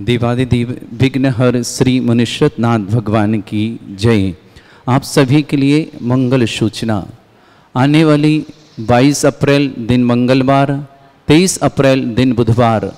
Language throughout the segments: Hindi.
देवादिदेव विघ्नहर श्री मुनीश्वत नाथ भगवान की जय। आप सभी के लिए मंगल सूचना। आने वाली 22 अप्रैल दिन मंगलवार, 23 अप्रैल दिन बुधवार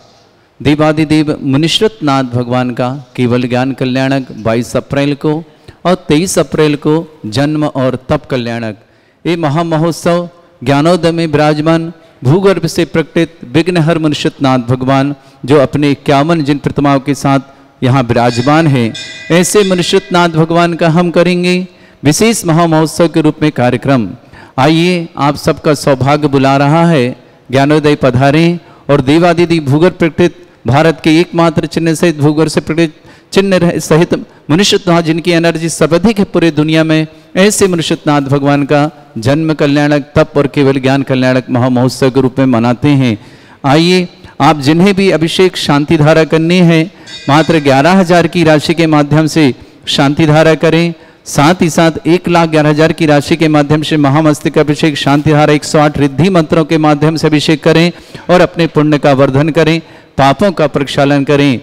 देवादिदेव मुनीश्वत नाथ भगवान का केवल ज्ञान कल्याणक 22 अप्रैल को और 23 अप्रैल को जन्म और तप कल्याणक ये महामहोत्सव ज्ञानोदय में विराजमान भूगर्भ से प्रकटित विघ्नहर मुनीश्वत नाथ भगवान जो अपने 51 जिन प्रतिमाओं के साथ यहाँ विराजमान है, ऐसे मुनीश्वत नाथ भगवान का हम करेंगे विशेष महामहोत्सव के रूप में कार्यक्रम। आइए, आप सबका सौभाग्य बुला रहा है, ज्ञानोदय पधारें और देवादिदेव भूगर्भ प्रकटित भारत के एकमात्र चिन्ह सहित भूगर्भ से प्रकटित चिन्ह सहित मुनीश्वत नाथ जिनकी एनर्जी सर्वाधिक है पूरे दुनिया में, ऐसे मुनीश्वत नाथ भगवान का जन्म कल्याणक तप और केवल ज्ञान कल्याणक महामहोत्सव के रूप में मनाते हैं। आइए, आप जिन्हें भी अभिषेक शांति धारा करनी है मात्र 11,000 की राशि के माध्यम से शांति धारा करें। साथ ही साथ 1,11,000 की राशि के माध्यम से महामस्तक अभिषेक शांति धारा 108 रिद्धि मंत्रों के माध्यम से अभिषेक करें और अपने पुण्य का वर्धन करें, पापों का प्रक्षालन करें।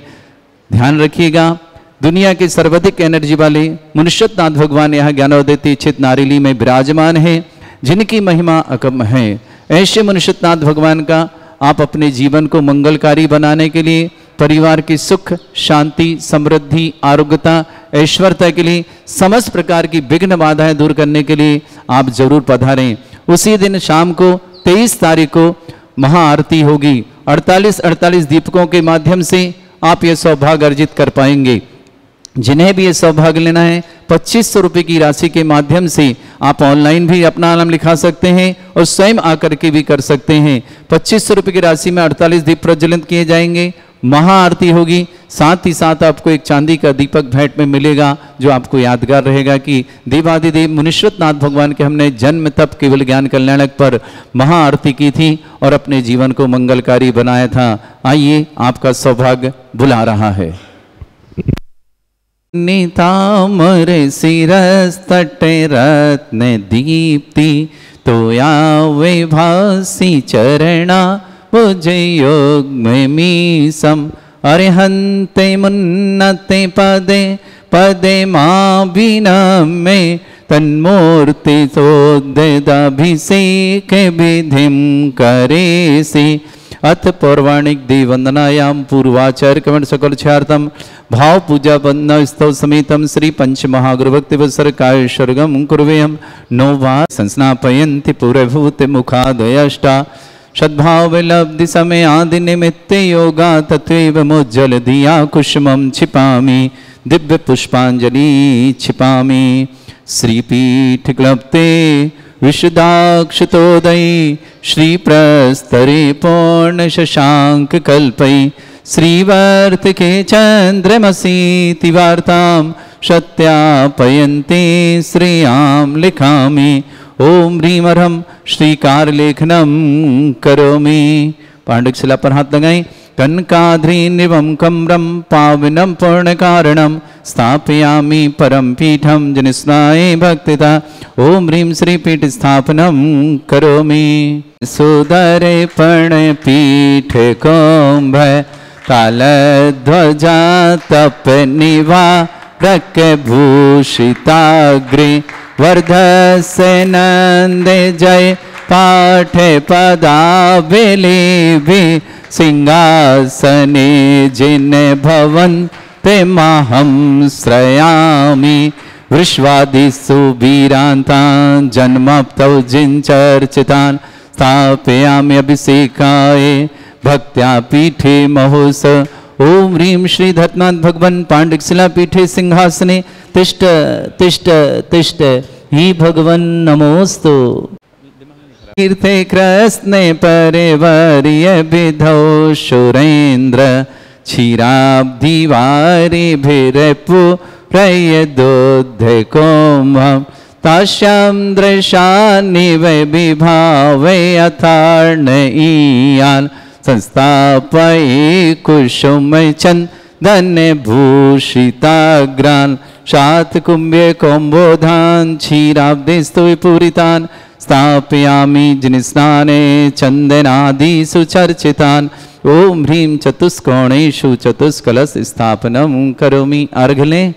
ध्यान रखिएगा, दुनिया के सर्वाधिक एनर्जी वाले मुनीश्वत नाथ भगवान यहाँ ज्ञानोदय तीर्थ नारिली में विराजमान है, जिनकी महिमा अकम है। ऐसे मुनीश्वत नाथ भगवान का आप अपने जीवन को मंगलकारी बनाने के लिए, परिवार की सुख शांति समृद्धि आरोग्यता ऐश्वर्यता के लिए, समस्त प्रकार की विघ्न बाधाएं दूर करने के लिए आप जरूर पधारें। उसी दिन शाम को 23 तारीख को महाआरती होगी। 48 दीपकों के माध्यम से आप ये सौभाग्य अर्जित कर पाएंगे। जिन्हें भी ये सौभाग्य लेना है 2500 रुपये की राशि के माध्यम से आप ऑनलाइन भी अपना नाम लिखा सकते हैं और स्वयं आकर के भी कर सकते हैं। 2500 रुपये की राशि में 48 दीप प्रज्वलित किए जाएंगे, महाआरती होगी। साथ ही साथ आपको एक चांदी का दीपक भेंट में मिलेगा जो आपको यादगार रहेगा कि देवादिदेव मुनीश्वत नाथ भगवान के हमने जन्म तप केवल ज्ञान कल्याणक पर महाआरती की थी और अपने जीवन को मंगलकारी बनाया था। आइए, आपका सौभाग्य बुला रहा है। नितामर शिरस तटे रत्न दीप्ति तोया वैभासी चरणा भुज योग में मीसम अरिहंते मुन्नते पदे पदे माँ विनमे तन्मूर्ति सोद्यदाभिषेक विधिम करे से। अथ पौराणिक देववंदनायाम पूर्वाचार्य कमंड सकल छार्थम भाव पूजा बंदना स्तव समेतम श्री पंच महागुरु भक्ति वत्सरकाय स्वर्गम कुर्वेयम नोवा संस्नापयन्ति पुरभूत मुखादयष्टा सद्भाव लब्धि समय आदि निमित्ते योगा तत्वेव मुज्जल दिया कुसुमं छिपामि दिव्य पुष्पांजलि छिपामि। श्रीपीठ क्लप्ते विशुदाक्षतोदयी श्री प्रस्तरे पूर्ण शशांक कल्पई श्रीवर्त के चंद्रमसी तिवार्ताम सत्यापयन्ते श्रेयाम लिखामि। ओम ह्रीं अर्हं श्रीकार लेखनम करोमि। पांडुक शिला पर हाथ लगाएं। कनकाद्रिनिवं कम्रं पावनं पूर्णकारणं स्थापयामि परम पीठं जनिस्नाय भक्तिता। ओम ह्रीं श्रीपीठ स्थापनं करोमि। सुदर्पण पीठ कुंभ कालध्वजा तप निवारक भूषिताग्रे वर्धस्य नंद जय पाठ पदावली सिंहासने जिन भवन ते महं श्रयामि। विश्वादिषु वीरान्तान् जन्मप्तौ जिनचर्चितान् स्थापयामि अभिषेकाय भक्त्या पीठे महोस। ओम ह्रीं श्री धर्मनाथ भगवान पांडिक शिला पीठे सिंहासने तिष्ठ तिष्ठ तिष्ठ ही भगवन् नमोस्तु। तीर्थे कृष्णे परिवर्य विधौ सुरेन्द्र क्षीराब्धिवारिभिरपु प्रयदोद्धकोमं तास्यां दृशानिव विभावे अथार्णईयान् संस्थापये कुसुम चंदन भूषिताग्रान् शातकुम्भे कौम्बोधान् क्षीराब्धिस्तु विपूरितान् स्थापयामि जिनस्नाने चंदनादि सुचर्चितान्। ओम ह्रीं चतुष्कोणेषु चतुष्कलश स्थापनं करोमि। अर्घ लें।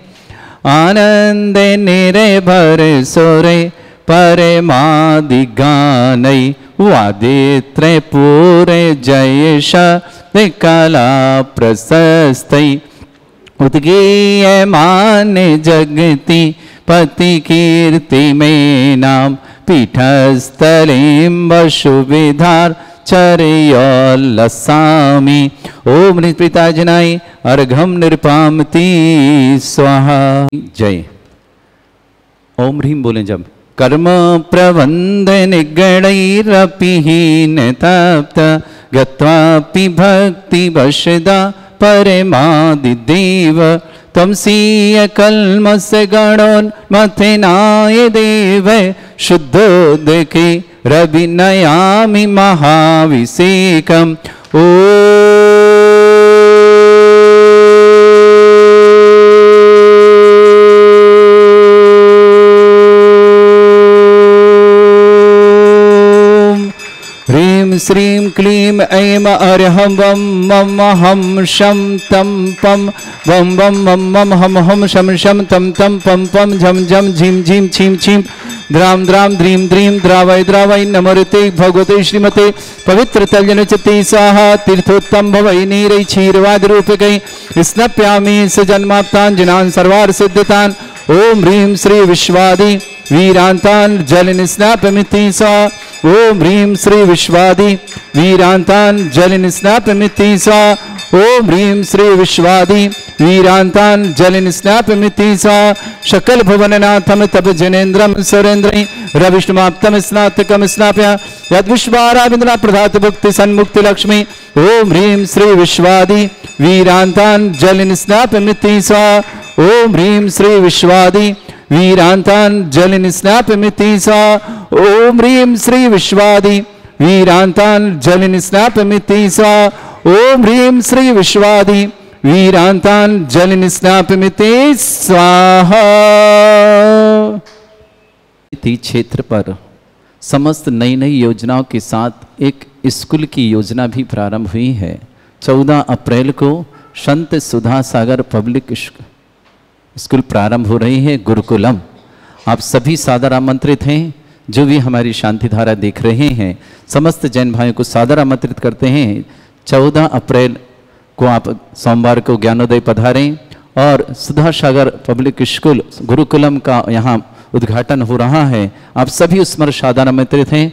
आनंदे निरे भर सोरे परमादिगानै वादित्रे पूरे जयश कला प्रशस्तै उद्गीयमान जगति पति कीर्ति में नाम पीठस्थलीं वसुविधार चर्योल्लसामि। ओम निष्प्रीताजनाय अर्घम निरपामति स्वाहा। जय। ओम ह्रीं बोलें जब। कर्म प्रबंध निगणैरपि हीन तप्त गत्वापि भक्ति वशदा परमादिदेव त्वमसीय कल्मष गणोन्मथनाय देव शुद्धोदके रविनयामि महाभिषेकम्। ओ श्रीं क्लीं ऐं अर्हं वं मम हं शं तं पं वं वं मम मम हम हम शम शम तम तम पम पम झम झम झीं झीं छीं छीं द्रां द्रां द्रीं द्रीं द्रावय द्रावय नमोते भगवते श्रीमते पवित्र तल्यनचते स्वाहा। तीर्थोत्तम भवै नीरै क्षीरवाद रूपकै स्नप्यामि सजन्माप्ताञ्जनान् सर्वार्थ सिद्धतान्। ओम ह्रीं श्री विश्वादि वीरांतान जल निस्नापमिति सा। ओम ह्रीं श्री विश्वादि वीरांतान जल निस्नापमिति सा। ओम ह्रीं श्री विश्वादि वीरांतान जल निस्नापमिति सा। शकल भुवननाथम तप जनेन्द्रम सुरेन्द्रै रविष्णुमाप्तम स्नातकम स्नाप्य यद्विश्वाराविंद्रा प्रधात भुक्ति सन्मुक्ति लक्ष्मी। ओम ह्रीं श्री विश्वादि वीरांतान जल निस्नापमिति सा। ओम ह्रीं श्री विश्वादि वीरांतान जल निस्नापमिति सा। ओम ह्रीं श्री विश्वादि वीरांतान जल निस्नापमिति सा। ओम ह्रीं श्री विश्वादि वीरांतान जल निस्नापमिति स्वाहा। क्षेत्र पर समस्त नई नई योजनाओं के साथ एक स्कूल की योजना भी प्रारंभ हुई है। 14 अप्रैल को संत सुधा सागर पब्लिक स्कूल प्रारंभ हो रही है, गुरुकुलम। आप सभी सादर आमंत्रित हैं। जो भी हमारी शांति धारा देख रहे हैं, समस्त जैन भाइयों को सादर आमंत्रित करते हैं। 14 अप्रैल को आप सोमवार को ज्ञानोदय पधारें और सुधा सागर पब्लिक स्कूल गुरुकुलम का यहाँ उद्घाटन हो रहा है। आप सभी उस पर सादर आमंत्रित हैं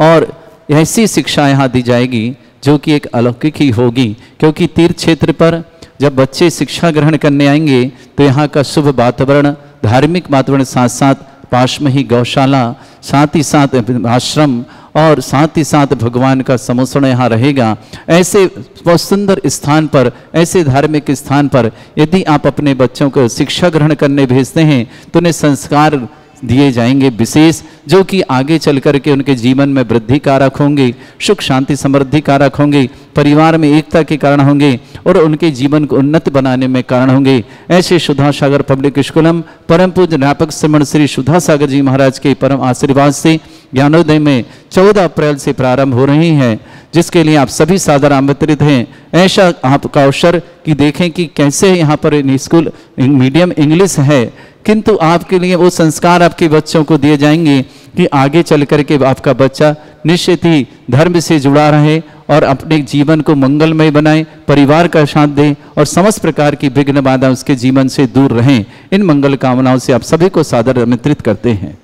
और ऐसी शिक्षा यहाँ दी जाएगी जो कि एक अलौकिक ही होगी, क्योंकि तीर्थ क्षेत्र पर जब बच्चे शिक्षा ग्रहण करने आएंगे तो यहाँ का शुभ वातावरण, धार्मिक वातावरण, साथ साथ पास में ही गौशाला, साथ ही साथ आश्रम और साथ ही साथ भगवान का समोसण यहाँ रहेगा। ऐसे बहुत सुंदर स्थान पर, ऐसे धार्मिक स्थान पर यदि आप अपने बच्चों को शिक्षा ग्रहण करने भेजते हैं तो उन्हें संस्कार दिए जाएंगे विशेष, जो कि आगे चल कर के उनके जीवन में वृद्धि कारक होंगे, सुख शांति समृद्धि कारक होंगे, परिवार में एकता के कारण होंगे और उनके जीवन को उन्नत बनाने में कारण होंगे। ऐसे सुधा सागर पब्लिक स्कूलम परम पूज्य अध्यापक श्रीमण श्री सुधा सागर जी महाराज के परम आशीर्वाद से ज्ञानोदय में 14 अप्रैल से प्रारंभ हो रही है, जिसके लिए आप सभी सादर आमंत्रित हैं। ऐसा आपका अवसर कि देखें कि कैसे यहाँ पर स्कूल मीडियम इंग्लिश है, किंतु आपके लिए वो संस्कार आपके बच्चों को दिए जाएंगे कि आगे चल करके आपका बच्चा निश्चित ही धर्म से जुड़ा रहे और अपने जीवन को मंगलमय बनाए, परिवार का साथ दे और समस्त प्रकार की विघ्न बाधा उसके जीवन से दूर रहें। इन मंगल कामनाओं से आप सभी को सादर आमंत्रित करते हैं।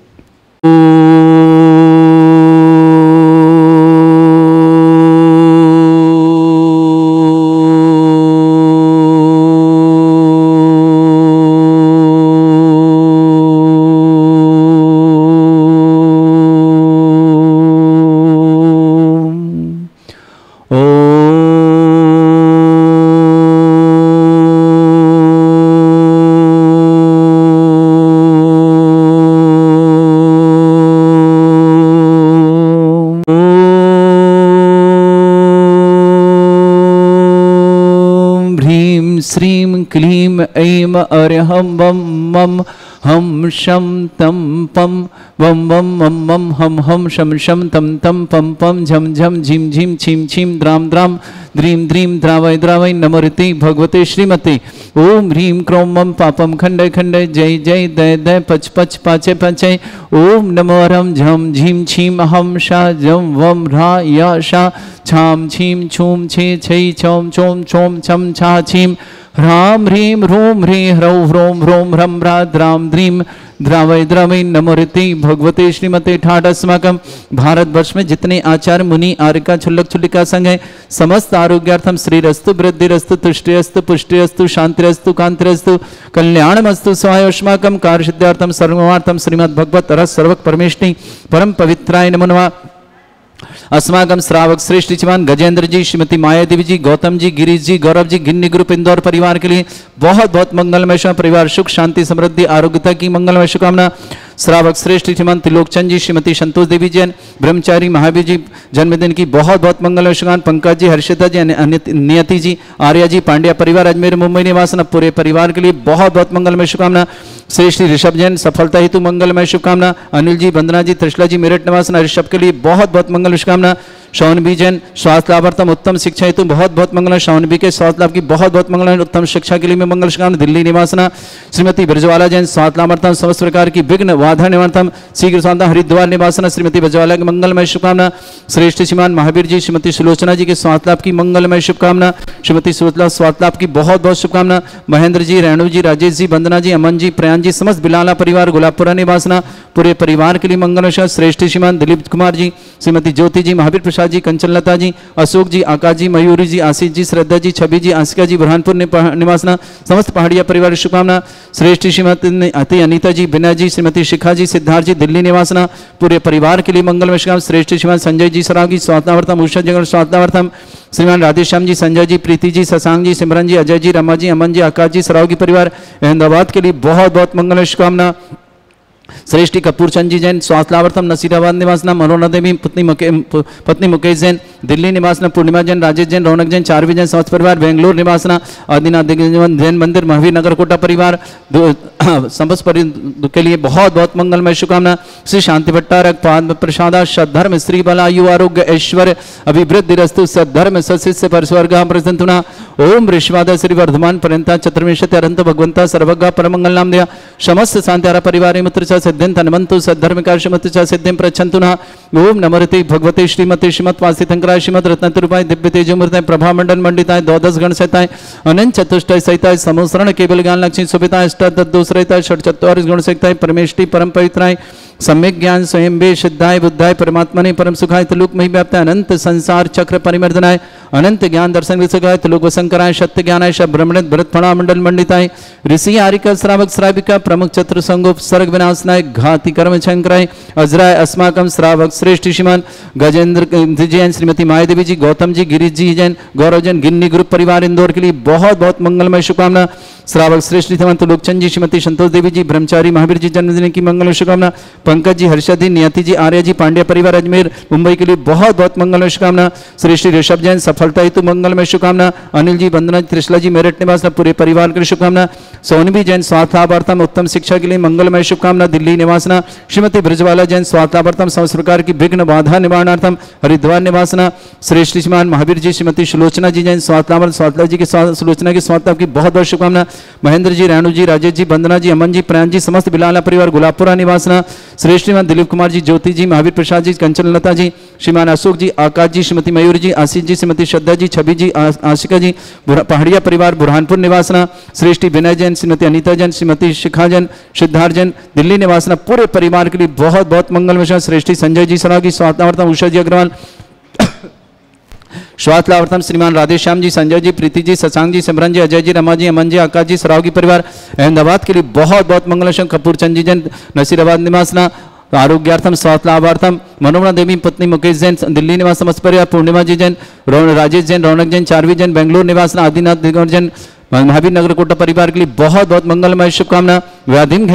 श्रीं क्लीं ऐं अर्हं वं मं हम शम तम पम वम वम मम मम हम हम शम शम तम तम पम पम झम झम झिम झिम छिम छिम द्राम द्राम द्रीम द्रीम द्रावय द्रावय नमोरति भगवते श्रीमते ओम ह्रीं क्रों मम पापम खंडय खंडय जय जय दय दय पच पच पाचे पाचे ओम नमो रम झम झिम छिम हम शा जम वम रा या शा छाम छीम छूम छे छै छौम छोम छोम छम छा छीम ह्राम ह्रीं ह्रूं ह्रीं ह्रौं ह्रों ह्रों ह्रं ह्रा द्राम द्रीं द्रावय द्रावय नमोरति भगवते श्रीमते ठाट अस्माकं भारतवर्ष में जितने आचार्य मुनि आर्यका छुल्लक छुल्लिका संघ है समस्त आरोग्यार्थम श्रीरस्तु वृद्धिरस्तु तुष्टिरस्तु पुष्टिरस्तु शांतिरस्तु कांतिरस्तु कल्याणमस्तु स्वायोष्माकं कार्यसिद्धार्थम सर्वमार्थम श्रीमद् भगवत रस सर्वक परमेष्टि परम पवित्राय नमो नमः। अस्माकं श्रावक श्रेष्ठ श्रीमान गजेंद्र जी, श्रीमती माया देवी जी, गौतम जी, गिरीश जी, गौरव जी, गिन्नी ग्रुप इंदौर परिवार के लिए बहुत बहुत मंगलमय शुभ परिवार सुख शांति समृद्धि आरोग्यता की मंगलमय शुभकामना। श्रावक श्रेष्ठ श्रीमान त्रिलोकचंद जी, श्रीमती संतोष देवी जैन, ब्रह्मचारी महावीर जी जन्मदिन की बहुत बहुत मंगलमय शुभकामना। पंकज जी, हर्षिता जी, नियति जी, आर्या जी, पांड्या परिवार अजमेर मुंबई निवास पूरे परिवार के लिए बहुत बहुत मंगलमय शुभकामना। श्री श्री ऋषभ जैन सफलता हेतु मंगलमय शुभकामना। अनिल जी, वंदना जी, त्रिशला जी, मेरठ निवास ऋषभ के लिए बहुत बहुत मंगल शुभकामना। शौनबी जैन स्वास्थ्य लाभार्थम उत्तम शिक्षा हेतु बहुत बहुत मंगल। शौनबी के स्वास्थ्य लाभ की बहुत बहुत मंगल। उत्तम शिक्षा के लिए मैं मंगल शुभकामना। दिल्ली निवासना श्रीमती ब्रजवाला जैन स्वास्थ्य लाभार्थम समस्त प्रकार की विघ्न बाधा निवारणम शीघ्र स्वास्थ्य। हरिद्वार निवासना श्रीमती ब्रजवाला की मंगलमय शुभकामना। श्रेष्ठ श्रीमान महावीर जी, श्रीमती सुलोचना जी के स्वास्थ्य लाभ की मंगलमय शुभकामना। श्रीमती सुलोचना स्वास्थ्य लाभ की बहुत बहुत शुभकामना। महेंद्र जी, रेणु जी, राजेश जी, वंदना जी, अमन जी, प्रयान जी, समस्त बिलाला परिवार गुलाबपुरा निवासना पूरे परिवार के लिए मंगल। श्रेष्ठ श्रीमान दिलीप कुमार जी, श्रीमती ज्योति जी, महावीर प्रसाद जी, कंचनलता जी, अशोक जी, आकाश जी, मयूरी जी, आशीष जी, श्रद्धा जी, छवि जी, आशिका जी, बुरहानपुर निवासना समस्त पहाड़िया परिवार शुभकामना। श्रेष्ठ श्रीमती अनीता जी, बिना जी, श्रीमती शिखा जी, सिद्धार्थ जी, दिल्ली निवासना पूरे परिवार के लिए मंगलमय शुभकामना। श्रेष्ठ श्रीमान संजय जी सराव की स्वास्थ्यार्थम, उषा जगन स्वास्थ्यार्थम, श्रीमान राधेश्याम जी, संजय जी, प्रीति जी, शशांक जी, सिमरन जी, अजय जी, रमा जी, अमन जी, आकाश जी, सराव की परिवार अहमदाबाद के लिए बहुत बहुत मंगलमय शुभकामना। श्रेष्ठी कपूर चंद जी जैन स्वास्थ्य लाभार्थम नसीराबाद निवासना। मनोरमा देवी पत्नी मुकेश जैन दिल्ली निवासना। पूर्णिमा जैन, राजेश जैन, रौनक जैन, चारवी जैन समस्त परिवार बेंगलोर निवासना। आदिनाथ जैन मंदिर महावीर नगर कोटा परिवार समस्त के लिए बहुत बहुत मंगलमय शुभकामना। श्री शांति भट्टारक पाद प्रसादा सद्धर्म श्री बल आयु आरोग्य ऐश्वर्य अभिवृद्धि रस्तु सद्धर्म सशिष्य परस्वर्ग प्रसंतुना। ओम ऋषवाद श्री वर्धमान पर्यंता चतुर्विंशति अरंत भगवंता सर्वज्ञ परमंगल नाम दिया समस्त शांतिहारा परिवार मित्र सिद्धिं तन्मन्तु सद्धर्म कार्य च सिद्धिं प्रच्छन्तु नः। ओम नमोरते भगवते श्रीमते श्रीमद्वासितंकराय श्रीमद रत्नतरूपाय दिव्य तेजोमूर्ताय प्रभा मंडल मंडिताय द्वादश गण सहिताय अनंत चतुष्टय सहिताय समोसरण केवल ज्ञान लक्ष्मी सुभिताय अष्टादशरहिताय षट्चत्वारिश गुण सहिताय परमेष्टि परम पवित्राय सम्यक ज्ञान स्वयं वे सिद्धाय बुद्धाय परमात्मने परम सुखाय त्रिलोक मही व्याप्त अनंत संसार चक्र परिमर्दनाय अनंत ज्ञान दर्शन विसुखाय त्रिलोक वसंकराय सत्य ज्ञानाय ब्रह्मणित भरत फणा मंडल मंडिताय ऋषि आरिका श्रावक श्राविका प्रमुख चतुर संगोप सर्ग विनाशनाय घाति कर्म शंकराय अजराय अस्माकम श्रावक श्रेष्ठ श्रीमान गजेंद्र जैन, श्रीमती माया देवी जी, गौतम जी, गिरीश जी जैन, गौरव जैन, गिन्नी ग्रुप परिवार इंदौर के लिए बहुत बहुत मंगलमय शुभकामना। श्रावक श्रेष्ठ श्रीमान त्रिलोकचंद जी, श्रीमती संतोष देवी जी, ब्रह्मचारी महावीर जी जन्मदिन की मंगल शुभकामना। पंकज जी, हर्षद जी, नियति जी, आर्य जी, पांड्या परिवार अजमेर मुंबई के लिए बहुत बहुत मंगलमय शुभकामना। श्री श्री ऋषभ जैन सफलता हेतु मंगलमय शुभकामना। अनिल जी, वंदना जी, त्रिशला जी, मेरठ निवास पूरे परिवार के लिए शुभकामना। सोनबी जैन स्वास्थ्य लाभार्थम उत्तम शिक्षा के लिए मंगलमय शुभकामना दिल्ली निवासना। श्रीमती ब्रजवाला जैन स्वास्थ्य लाभार्थम समस्त प्रकार की विघ्न बाधा निवारणार्थम हरिद्वार निवासना। श्रेष्ठ श्रीमान महावीर जी, श्रीमती सुलोचना जी जैन स्वास्थ्य लाभ स्वास्थ्य जी की सुलोचना की स्वास्थ्य की बहुत बहुत शुभकामना। महेंद्र जी, रेणु जी, राजेश जी, वंदना जी, अमन जी, प्रयान जी, समस्त बिलाला परिवार गुलाबपुरा निवासना। श्रेष्ठ श्रीमान दिलीप कुमार जी, ज्योति जी, महावीर प्रसाद जी, कंचनलता जी, श्रीमान अशोक जी, आकाश जी, श्रीमती मयूर जी, आशीष जी, श्रीमती श्रद्धा जी, छवि जी, आशिका जी, पहाड़िया परिवार बुरहानपुर निवासना। श्रेष्ठी विनय जैन, श्रीमती अनीता जैन, श्रीमती शिखा जैन, सिद्धार्थ जैन, दिल्ली निवासना पूरे परिवार के लिए बहुत बहुत मंगलमय। श्रेष्ठी संजय जी सरागी स्वास्थ्य उषा जी अग्रवाल स्वास्थ्य लाभार्थम श्रीमान राधेश्याम जी, संजय जी, प्रीति जी, शशांक जी, सिमरन जी, अजय जी, रमा जी, अमन जी, आकाश जी, सराव की परिवार अहमदाबाद के लिए बहुत बहुत मंगलम। कपूर चंद जी जैन नसीराबाद निवासना आरोग्यार्थम स्वास्थ्य लाभार्थम। मनोरमा देवी पत्नी मुकेश जैन दिल्ली निवास समस्त परिवार। पूर्णिमा जी जैन, राजेश जैन, रौनक जैन, चारवी जैन, बेंगलोर निवासना। आदिनाथ जैन महावीर नगर कोटा परिवार के लिए बहुत बहुत मंगलमय शुभकामना। व्याधिम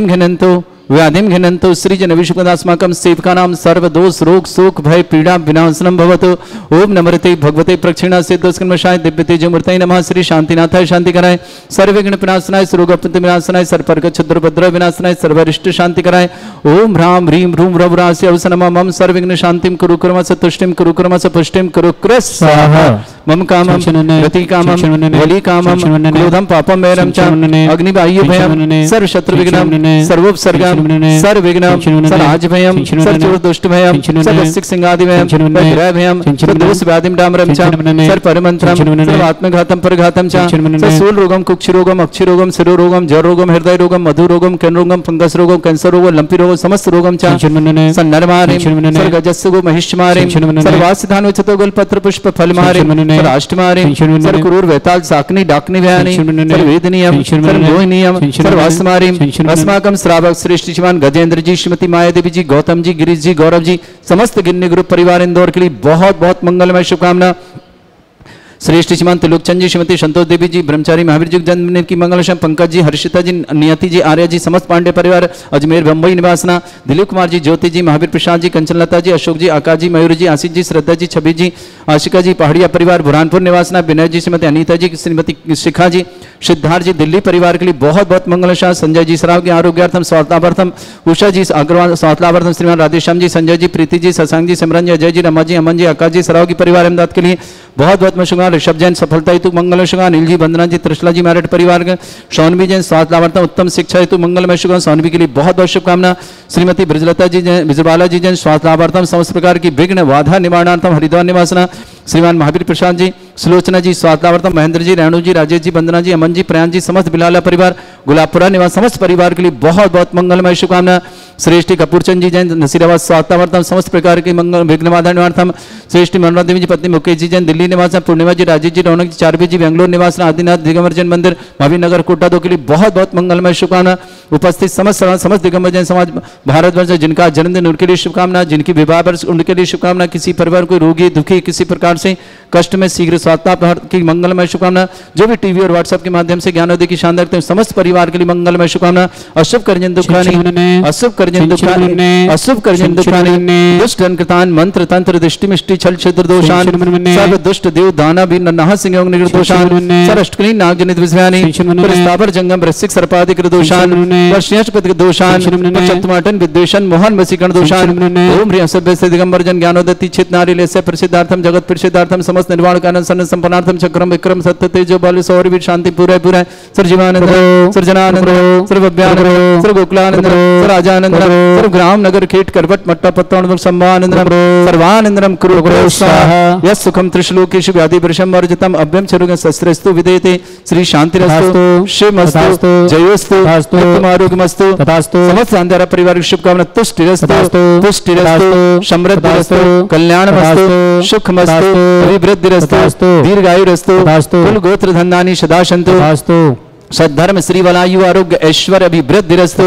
घिनंतो व्याधिम घिनंतो सृजन विश्वदास्माकं सेवकानां सर्वदोष रोग शोक भय पीड़ा विनाशनम भवतु। ओम नमृते भगवते प्रक्षिणा से दोषकर्मशाय दिव्य तेजमूर्तये नमः। श्री शांतिनाथाय शांति कराय, सर्वविघ्न विनाशनाय, सर्वरोगपति विनाशनाय, सर्वपर्क क्षुद्र उपद्रव विनाशनाय, सर्वरिष्ट शांति कराय। ओम ह्रां ह्रीं ह्रूं रवरास्य अवसनमः मम सर्वविघ्न शांतिं कुरु कुर्मस तुष्टिं कुरु कुर्मस पुष्टिं कुरु कृ स्वाहा। मम कामं रति कामं वली कामं क्रोधं पापं वैरं च अग्निबाह्य भयं सर्व शत्रु विघ्नं सर्वोपसर्गं सर्वविघ्नं सर्वराज भयं सर्वचोर दुष्ट भयं सर्वसिक सिंहादि भयं सर्वग्रह भयं सर्वदोष व्याधिं डामरं च सर्वपरमंत्रं सर्वात्मघातं परघातं च सर्वशूल रोगं कुक्षि रोगं अक्षि रोगं शिरो रोगं जर रोगं हृदय रोगं मधु रोगं कर्ण रोगं फंगस रोगं कैंसर रोगं लंपी रोगं समस्त रोगं च सन्नरमारिं सर्वगजस्सु महिष्मारिं सर्वासिधानु चतुर्गुल पत्र पुष्प फलमारिं राष्ट्रमारिं सर्वक्रूर वेताल साकनी डाकनी भयानि सर्ववेदनीयं सर्वमोहनीयं सर्वास्मारिं अस्माकं श्रावक श्रेष्ठ श्रीमान गजेंद्र जी, श्रीमती माया देवी जी, गौतम जी, गिरीश जी, गौरव जी, समस्त गिन्नी ग्रुप परिवार इंदौर के लिए बहुत बहुत मंगलमय शुभकामना। श्रेष्ठ श्रीमान त्रिलोकचंद जी, श्रीमती संतोष देवी जी, ब्रह्मचारी महावीर जी जन्मदिन की मंगलशम, पंकज जी, हर्षिता जी, नियति जी, आर्य जी, समस्त पांडे परिवार अजमेर बम्बई निवासना, दिलीप कुमार जी, ज्योति जी, महावीर प्रसाद जी, कंचनलता जी, अशोक जी, आकाश जी, मयूर जी, आशीष जी, श्रद्धा जी, छवि जी, आशिका जी, पहाड़िया परिवार बुरहानपुर निवासना, विनय जी, श्रीमती अनीता जी, श्रीमती शिखा जी, सिद्धार्थ जी, दिल्ली परिवार के लिए बहुत बहुत मंगलशाह। संजय जी सराव के आरोग्यार्थम स्वास्थ्यार्थम, उषा जी अग्रवाल स्वास्थ्यार्थम, श्रीमान राधेश्याम जी, संजय जी, प्रीति जी, शशांक जी, सिमरन जी, अजय जी, रमा जी, अमन जी, आकाश जी सराव की परिवार अहमदाबाद के लिए बहुत बहुत शुभकामना। ऋषभ जैन सफलता हेतु मंगल शुभकामना। नील जी, वंदना जी, त्रिशला जी मैरिट परिवार के, सौनवी जैन स्वास्थ्य लाभार्थम उत्तम शिक्षा हेतु मंगलमय शुभकामना, सौनवी के लिए बहुत बहुत शुभकामना। श्रीमती ब्रजलता जी जैन, विजयबाला जी जैन स्वास्थ्य लाभार्थम समस्त प्रकार की विघ्न बाधा निवारणार्थम हरिद्वार निवासना। श्रीमान महावीर प्रसाद जी, सुलोचना जी स्वास्थ्य लाभार्थम, महेंद्र जी, रेणु जी, राजेश जी, वंदना जी, अमन जी, प्रयान जी, समस्त बिलाला परिवार, गुलाबपुरा निवास समस्त परिवार के लिए बहुत बहुत मंगलमय शुभकामना। श्रेष्ठी कपूरचंद जी जैन नसीराबाद स्वास्थ्यार्थम समस्त प्रकार की मंगल विघ्न बाधा निवारणार्थम। श्रेष्ठी मनोरमा देवी जी पत्नी मुकेश जी जैन दिल्ली निवास, पूर्णिमा जी, राजेश जी, रौनक जी, चारवी जी, बेंगलोर निवास, आदिनाथ दिगंबर जैन मंदिर महावीर नगर कोटा दो के लिए बहुत बहुत मंगलमय शुभकामना। उपस्थित समस्त दिगंबर जैन समाज भारतवर्ष जिनका जन्मदिन उनके लिए शुभकामना, जिनकी विवाह वर्ष उनके लिए शुभकामना, किसी परिवार को रोगी दुखी किसी प्रकार से कष्ट में शीघ्र स्वास्थ्य की मंगलमय शुभकामना। जो भी टीवी और व्हाट्सएप के माध्यम से ज्ञानोदय की शानदार करते हैं समस्त परिवार के लिए मंगलमय शुभकामना। अशुभ कर्जन दुखानी, अशुभ कर्जन दुखानी, अशुभ कर्जन दुखानी, दुष्ट कृतान मंत्र तंत्र दृष्टि मिष्टि छल छिद्र दोषान, सर्व दुष्ट देव दाना भी नहा सिंह निगृह दोषान, सरष्टकली नाग जनित विषयानि, प्रस्तावर जंगम रसिक सर्पादिक दोषान, वर्ष्यपद दोषान, चतुमाटन विद्वेषण मोहन वसीकरण दोषान। ओम ह्रीं सभ्य से दिगंबर जन ज्ञानोदति चित नारी लेस्य प्रसिद्धार्थम जगत प्रसिद्धार्थम समस्त निर्वाण कारण सन संपन्नार्थम चक्रम विक्रम सत्य तेजो बल सौर वीर शांति पूरे पूरे सर्वजीवानंद सर्जनानंद सर्वव्यानंद सर्वगोकुलानंद सर्वराजानंद सर्वग्राम नगर खेट करवट मट्टा पत्तन संभानंद सर्वानंदम कुरु गुरु स्वाहा। यस सुखम त्रिशलोकेषु व्याधि वृषम वर्जितम अभ्यम चरुग शस्त्रस्तु विदेते श्री शांतिरस्तु शिवमस्तु जयोस्तु आरोग्यमस्तु तथास्तु। समस्त अंधारा परिवार की शुभकामना तुष्टिरस्तु पुष्टिरस्तु समृद्धिरस्तु कल्याणमस्तु सुखमस्तु अभिवृद्धिरस्तु दीर्घायुरस्तु कुल गोत्र धन्यानि सदा सन्तु सद्धर्म श्री वलायु आरोग्य ऐश्वर्य अभिवृद्धिरस्तु।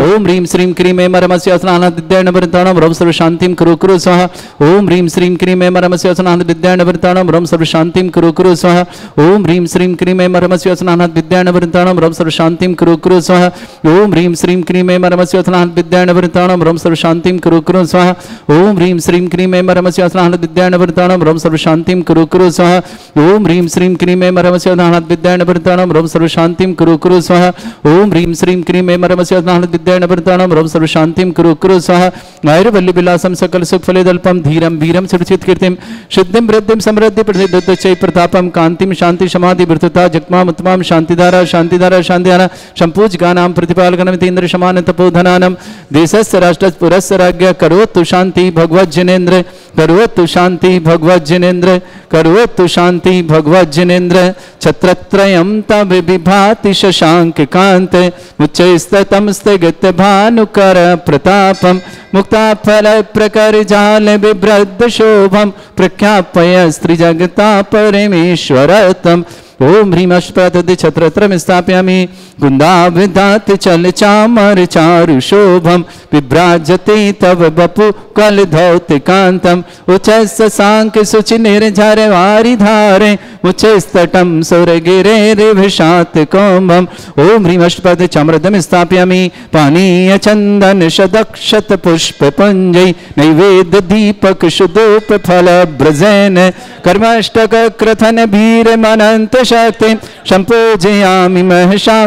ओम ह्रीं श्रीं क्रीं ऐं परमस्य अस्नान विद्याण वृताणम रम सर्व शांतिं कुरु कुरु स्वाहा। ओम ह्रीं श्रीं क्रीं ऐं परमस्य अस्नान विद्याण वृताणम रम सर्व शांतिं कुरु कुरु स्वाहा। ओम ह्रीं श्रीं क्रीं ऐं परमस्य अस्नान विद्याण वृताणम रम सर्व शांतिं कुरु कुरु स्वाहा। ओम ह्रीं श्रीं क्रीं ऐं परमस्य अस्नान विद्याण वृताणम रम सर्व शांतिं कुरु कुरु स्वाहा। ओम ह्रीं श्रीं क्रीं ऐं परमस्य अस्नान विद्याण वृताणम रम सर्व शांतिं कुरु कुरु स्वाहा। ओम ह्रीं श्रीं क्रीं ऐं परमस्य अस्नान विद्याण वृताणम रम सर्व शांतिं कुरु कुरु स्वाहा। ओम ह्रीं श्रीं क्रीं ऐं परमस्य अस्नान विद्याण वृताणम रम सर्व शांतिं कुरु कुरु स्वाहा। आयुर्वल्ली विलासम सकल सुख फलेदल्पम धीरम वीरम सुरचित कीर्तिम सिद्धिं वृद्धिं समृद्धि प्रसिद्धि प्रतापम कांतिम शांति समाधि वृतता जगमाम उत्तमाम शांतिधारा शांतिधारा शांतिधारा संपूज गानाम प्रतिपालकनमितेन्द्र शमान तपोधनानम देशस्य राष्ट्रस्य पुरस्य राज्ञ करोतु शांति भगवत जिनेन्द्र करोतु शांति भगवत जिनेन्द्र करोतु शांति भगवत जिनेन्द्र। छत्रत्रयं तव विभाति शशांक कांत उच्चैस्ततं स्थगित भानुकर प्रतापम मुक्ताफल प्रकर जाल विभ्रद शोभम प्रख्यापय स्त्रीजगता परमेश्वरतम ओम ह्रीं अष्टप्रतति छत्रत्रम स्थापयामि कुन्दाभिधात चल चामर चारु शोभम विभ्राजते तव बपु कल धौतिकांतम उच्च सांक सुचि निर्झर वारि धारे उच्चस्तटम सुरगिरे रिभिषात कोम्भम ओम ह्रीं अष्टपद चामृतम स्थापयामि पानीय चंदन शदक्षत पुष्प पुंजै नैवेद्य दीपक शुद्धोप फल ब्रजैन कर्माष्टक क्रथन भीर मनंत शक्ति संपूजयामि महषा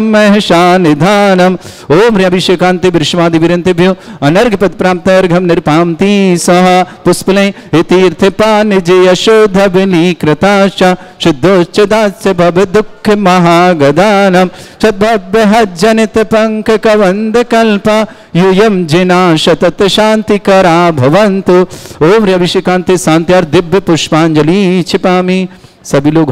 निधानम ओम ह्रीं अभिषेकांते विश्वादि विरंतेभ्यो अनर्घ पद प्राप्त अर्घम निर्पामति सह पुष्पले तीर्थ पानिज यशोधवनी कृताशा शुद्धोच्चदास्य भव दुख महागदानम सद्भव्य हज्जनित पंख कवंद कल्पा यूयम जिना शतत शांति करा भवन्तु ओम ह्रीं अभिषेकांते शांत्यार्थ दिव्य पुष्पांजलि क्षिपामि। सभी लोग